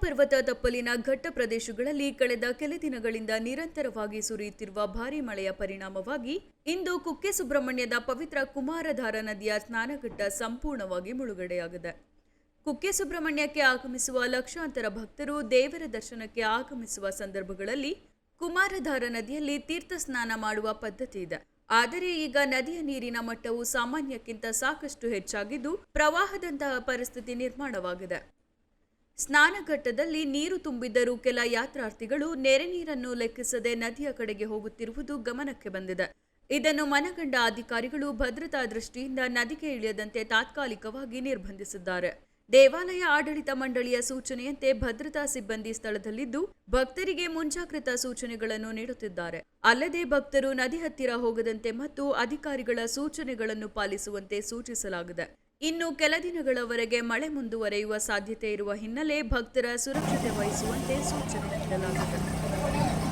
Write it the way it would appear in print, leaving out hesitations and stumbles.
ಪರ್ವತ ತಪ್ಪಲಿನ ಘಟ್ಟ ಪ್ರದೇಶಗಳಲ್ಲಿ ಕಳೆದ ಕೆಲ ದಿನಗಳಿಂದ ನಿರಂತರವಾಗಿ ಸುರಿಯುತ್ತಿರುವ ಭಾರೀ ಮಳೆಯ ಪರಿಣಾಮವಾಗಿ ಇಂದು ಕುಕ್ಕೆ ಸುಬ್ರಹ್ಮಣ್ಯದ ಪವಿತ್ರ ಕುಮಾರಧಾರ ನದಿಯ ಸ್ನಾನಘಟ್ಟ ಸಂಪೂರ್ಣವಾಗಿ ಮುಳುಗಡೆಯಾಗಿದೆ. ಕುಕ್ಕೆ ಸುಬ್ರಹ್ಮಣ್ಯಕ್ಕೆ ಆಗಮಿಸುವ ಲಕ್ಷಾಂತರ ಭಕ್ತರು ದೇವರ ದರ್ಶನಕ್ಕೆ ಆಗಮಿಸುವ ಸಂದರ್ಭಗಳಲ್ಲಿ ಕುಮಾರಧಾರ ನದಿಯಲ್ಲಿ ತೀರ್ಥ ಸ್ನಾನ ಮಾಡುವ ಪದ್ಧತಿ ಇದೆ. ಆದರೆ ಈಗ ನದಿಯ ನೀರಿನ ಮಟ್ಟವು ಸಾಮಾನ್ಯಕ್ಕಿಂತ ಸಾಕಷ್ಟು ಹೆಚ್ಚಾಗಿದ್ದು ಪ್ರವಾಹದಂತಹ ಪರಿಸ್ಥಿತಿ ನಿರ್ಮಾಣವಾಗಿದೆ. ಸ್ನಾನಘಟ್ಟದಲ್ಲಿ ನೀರು ತುಂಬಿದ್ದರೂ ಕೆಲ ಯಾತ್ರಾರ್ಥಿಗಳು ನೆರೆ ನೀರನ್ನು ಲೆಕ್ಕಿಸದೆ ನದಿಯ ಕಡೆಗೆ ಹೋಗುತ್ತಿರುವುದು ಗಮನಕ್ಕೆ ಬಂದಿದೆ. ಇದನ್ನು ಮನಗಂಡ ಅಧಿಕಾರಿಗಳು ಭದ್ರತಾ ದೃಷ್ಟಿಯಿಂದ ನದಿಗೆ ಇಳಿಯದಂತೆ ತಾತ್ಕಾಲಿಕವಾಗಿ ನಿರ್ಬಂಧಿಸಿದ್ದಾರೆ. ದೇವಾಲಯ ಆಡಳಿತ ಮಂಡಳಿಯ ಸೂಚನೆಯಂತೆ ಭದ್ರತಾ ಸಿಬ್ಬಂದಿ ಸ್ಥಳದಲ್ಲಿದ್ದು ಭಕ್ತರಿಗೆ ಮುಂಜಾಗ್ರತಾ ಸೂಚನೆಗಳನ್ನು ನೀಡುತ್ತಿದ್ದಾರೆ. ಅಲ್ಲದೆ ಭಕ್ತರು ನದಿ ಹತ್ತಿರ ಹೋಗದಂತೆ ಮತ್ತು ಅಧಿಕಾರಿಗಳ ಸೂಚನೆಗಳನ್ನು ಪಾಲಿಸುವಂತೆ ಸೂಚಿಸಲಾಗಿದೆ. ಇನ್ನು ಕೆಲ ದಿನಗಳವರೆಗೆ ಮಳೆ ಮುಂದುವರೆಯುವ ಸಾಧ್ಯತೆ ಇರುವ ಹಿನ್ನೆಲೆ ಭಕ್ತರ ಸುರಕ್ಷತೆ ವಹಿಸುವಂತೆ ಸೂಚನೆ ನೀಡಲಾಗಿದೆ.